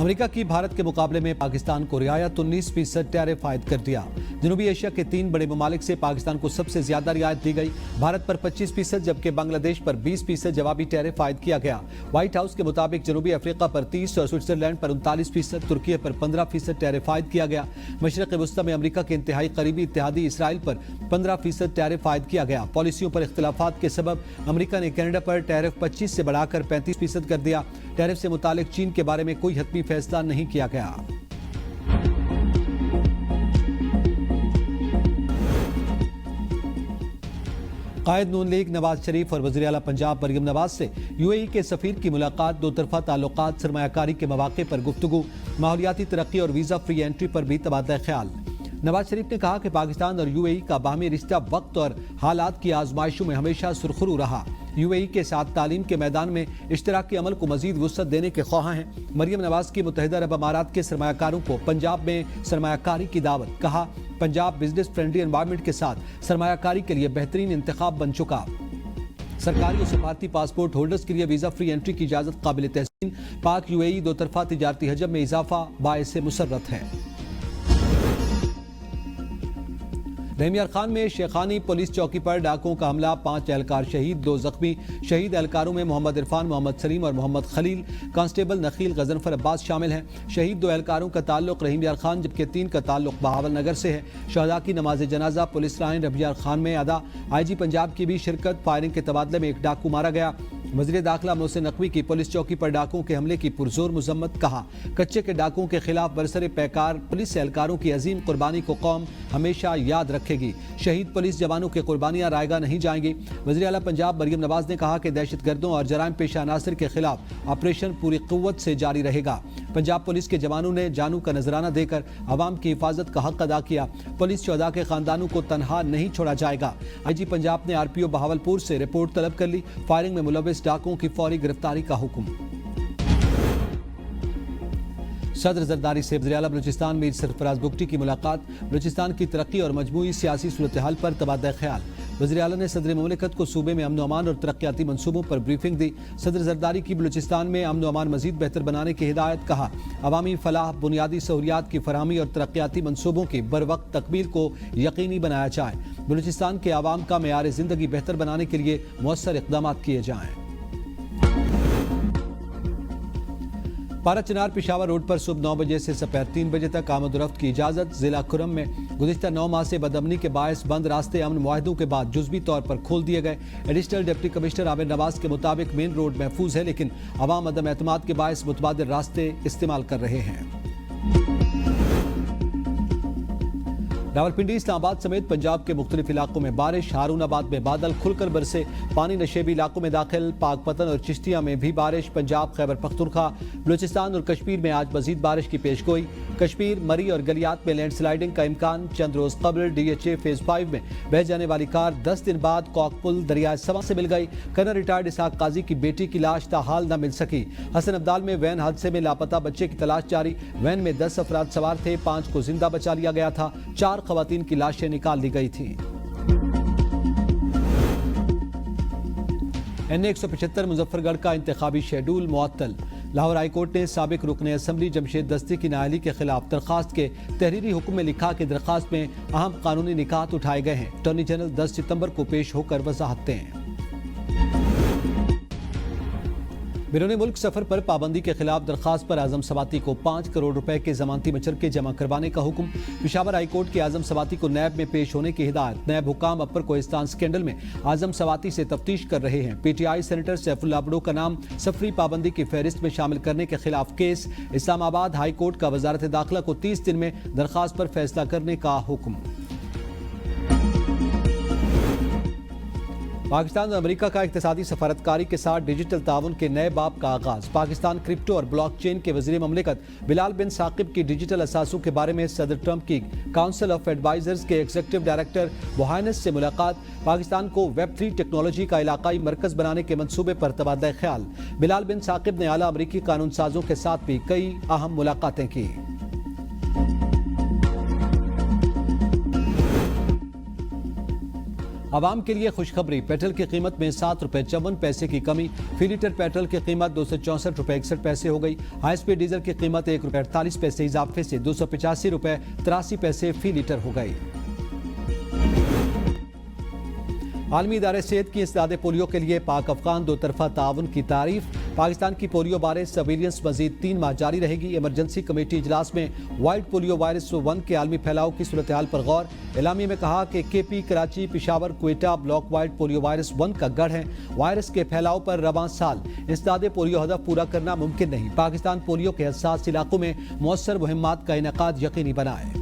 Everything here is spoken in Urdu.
امریکہ کی بھارت کے مقابلے میں پاکستان کو رعایت 19% ٹیرف عائد کر دیا۔ جنوبی ایشیا کے 3 بڑے ممالک سے پاکستان کو سب سے زیادہ رعایت دی گئی۔ بھارت پر 25% جبکہ بنگلہ دیش پر 20% جوابی ٹیرف عائد کیا گیا۔ وائٹ ہاؤس کے مطابق جنوبی افریقہ پر 30 اور سوئٹزرلینڈ پر 39%، ترکی پر 15% ٹیرف عائد کیا گیا۔ مشرق وسطی میں امریکہ کے انتہائی قریبی اتحادی اسرائیل پر 15% ٹیرف عائد کیا گیا۔ پالیسیوں پر اختلافات کے سبب امریکہ نے کینیڈا پر ٹیرف 25 سے بڑھا کر 35% کر دیا۔ ٹیرف سے متعلق چین کے بارے میں کوئی حتمی فیصلہ نہیں کیا گیا۔ قائد نون لیگ نواز شریف اور وزیر اعلیٰ پنجاب مریم نواز سے یو اے ای کے سفیر کی ملاقات، دو طرفہ تعلقات، سرمایہ کاری کے مواقع پر گفتگو، ماحولیاتی ترقی اور ویزا فری انٹری پر بھی تبادلہ خیال۔ نواز شریف نے کہا کہ پاکستان اور یو اے ای کا باہمی رشتہ وقت اور حالات کی آزمائشوں میں ہمیشہ سرخرو رہا۔ یو اے ای کے ساتھ تعلیم کے میدان میں اشتراکی عمل کو مزید وسعت دینے کے خواہاں ہیں۔ مریم نواز کی متحدہ عرب امارات کے سرمایہ کاروں کو پنجاب میں سرمایہ کاری کی دعوت، کہا پنجاب بزنس فرینڈلی انوائرمنٹ کے ساتھ سرمایہ کاری کے لیے بہترین انتخاب بن چکا۔ سرکاری اور سفارتی پاسپورٹ ہولڈرز کے لیے ویزا فری انٹری کی اجازت قابل تحسین۔ پاک یو اے ای دو طرفہ تجارتی حجم میں اضافہ باعث مسرت ہے۔ رحیم یار خان میں شیخانی پولیس چوکی پر ڈاکوں کا حملہ، 5 اہلکار شہید، 2 زخمی۔ شہید اہلکاروں میں محمد عرفان، محمد سلیم اور محمد خلیل، کانسٹیبل نخیل غضنفر عباس شامل ہیں۔ شہید 2 اہلکاروں کا تعلق رحیم یار خان جبکہ 3 کا تعلق بہاول نگر سے ہے۔ شہداء کی نماز جنازہ پولیس لائن رحیم یار خان میں ادا۔ آئی جی پنجاب کی بھی شرکت۔ فائرنگ کے تبادلے میں ایک ڈاکو مارا گیا۔ وزیر داخلہ محسن نقوی کی پولیس چوکی پر ڈاکوں کے حملے کی پرزور مذمت، کہا کچے کے ڈاکوں کے خلاف برسر پیکار پولیس اہلکاروں کی عظیم قربانی کو قوم ہمیشہ یاد رکھے گی۔ شہید پولیس جوانوں کی قربانیاں رائے گاہ نہیں جائیں گی۔ وزیر اعلیٰ پنجاب مریم نواز نے کہا کہ دہشت گردوں اور جرائم پیشہ عناصر کے خلاف آپریشن پوری قوت سے جاری رہے گا۔ پنجاب پولیس کے جوانوں نے جانوں کا نذرانہ دے کر عوام کی حفاظت کا حق ادا کیا۔ پولیس شہداء کے خاندانوں کو تنہا نہیں چھوڑا جائے گا۔ آئی جی پنجاب نے آر پی او بہاولپور سے رپورٹ طلب کر لی۔ فائرنگ میں ملوث ڈاکوں کی فوری گرفتاری کا حکم۔ صدر زرداری سے وزیر اعلیٰ بلوچستان میر سرفراز بگٹی کی ملاقات، بلوچستان کی ترقی اور مجموعی سیاسی صورتحال پر تبادلہ خیال۔ وزیر اعلیٰ نے صدر مملکت کو صوبے میں امن و امان اور ترقیاتی منصوبوں پر بریفنگ دی۔ صدر زرداری کی بلوچستان میں امن و امان مزید بہتر بنانے کی ہدایت، کہا عوامی فلاح، بنیادی سہولیات کی فراہمی اور ترقیاتی منصوبوں کی بروقت تکمیل کو یقینی بنایا جائے۔ بلوچستان کے عوام کا معیار زندگی بہتر بنانے کے لیے مؤثر اقدامات کیے جائیں۔ پارا چنار پشاور روڈ پر صبح 9 بجے سے دوپہر 3 بجے تک آمد و رفت کی اجازت۔ ضلع کھرم میں گزشتہ 9 ماہ سے بدامنی کے باعث بند راستے امن معاہدوں کے بعد جزوی طور پر کھول دیے گئے۔ ایڈیشنل ڈپٹی کمشنر عامر نواز کے مطابق مین روڈ محفوظ ہے، لیکن عوام عدم اعتماد کے باعث متبادل راستے استعمال کر رہے ہیں۔ راولپنڈی، اسلام آباد سمیت پنجاب کے مختلف علاقوں میں بارش۔ ہارون آباد میں بادل کھل کر برسے، پانی نشیبی علاقوں میں داخل۔ پاک پتن اور چشتیہ میں بھی بارش۔ پنجاب، خیبر پختونخوا، بلوچستان اور کشمیر میں آج مزید بارش کی پیش گوئی۔ کشمیر، مری اور گلیات میں لینڈ سلائیڈنگ کا امکان۔ چند روز قبل ڈی ایچ اے فیز 5 میں بہہ جانے والی کار 10 دن بعد کوک پل دریائے سواں سے مل گئی۔ کرنل ریٹائرڈ اسحاق قاضی کی بیٹی کی لاش تاحال نہ مل سکی۔ حسن ابدال میں وین حادثے میں لاپتہ بچے کی تلاش جاری۔ وین میں 10 افراد سوار تھے، 5 کو زندہ بچا لیا گیا تھا، 4 خواتین کی لاشیں نکال لی گئی تھیں۔ این 175 مظفر گڑھ کا انتخابی شیڈول معطل۔ لاہور ہائی کورٹ نے سابق رکن اسمبلی جمشید دستی کی نااہلی کے خلاف درخواست کے تحریری حکم میں لکھا کہ درخواست میں اہم قانونی نکات اٹھائے گئے ہیں۔ اٹارنی جنرل 10 ستمبر کو پیش ہو کر وضاحت دیں۔ بیرون ملک سفر پر پابندی کے خلاف درخواست پر اعظم سواتی کو 5 کروڑ روپے کے ضمانتی مچرکے جمع کروانے کا حکم۔ پشاور ہائی کورٹ کے اعظم سواتی کو نیب میں پیش ہونے کی ہدایت۔ نیب حکام اپر کوہستان سکینڈل میں اعظم سواتی سے تفتیش کر رہے ہیں۔ P T I senator Saifullah بڑو کا نام سفری پابندی کی فہرست میں شامل کرنے کے خلاف کیس۔ اسلام آباد ہائی کورٹ کا وزارت داخلہ کو 30 دن میں درخواست پر فیصلہ کرنے کا حکم۔ پاکستان اور امریکہ کا اقتصادی سفارتکاری کے ساتھ ڈیجیٹل تعاون کے نئے باب کا آغاز۔ پاکستان کرپٹو اور بلاک چین کے وزیر مملکت بلال بن ثاقب کی ڈیجیٹل اثاثوں کے بارے میں صدر ٹرمپ کی کونسل آف ایڈوائزرز کے ایگزیکٹو ڈائریکٹر بوہائنس سے ملاقات۔ پاکستان کو ویب 3 ٹیکنالوجی کا علاقائی مرکز بنانے کے منصوبے پر تبادلہ خیال۔ بلال بن ثاقب نے اعلیٰ امریکی قانون سازوں کے ساتھ بھی کئی اہم ملاقاتیں کی۔ عوام کے لیے خوشخبری، پیٹرول کی قیمت میں 7 روپے 54 پیسے کی کمی، فی لیٹر پیٹرول کی قیمت 264 روپے 61 پیسے ہو گئی۔ ہائی اسپیڈ ڈیزل کی قیمت 1 روپے 48 پیسے اضافے سے 285 روپے 83 پیسے فی لیٹر ہو گئی۔ عالمی ادارے صحت کی انسداد پولیو کے لیے پاک افغان دو طرفہ تعاون کی تعریف۔ پاکستان کی پولیو بارے سرویلنس مزید 3 ماہ جاری رہے گی۔ ایمرجنسی کمیٹی اجلاس میں وائلڈ پولیو وائرس 1 کے عالمی پھیلاؤ کی صورتحال پر غور۔ اعلامیے میں کہا کہ KP، Karachi, Peshawar, Quetta block wild polio virus 1 کا گڑھ ہے۔ وائرس کے پھیلاؤ پر رواں سال انسداد پولیو ہدف پورا کرنا ممکن نہیں۔ پاکستان پولیو کے حساس علاقوں میں مؤثر مہمات کا انعقاد یقینی بنائے۔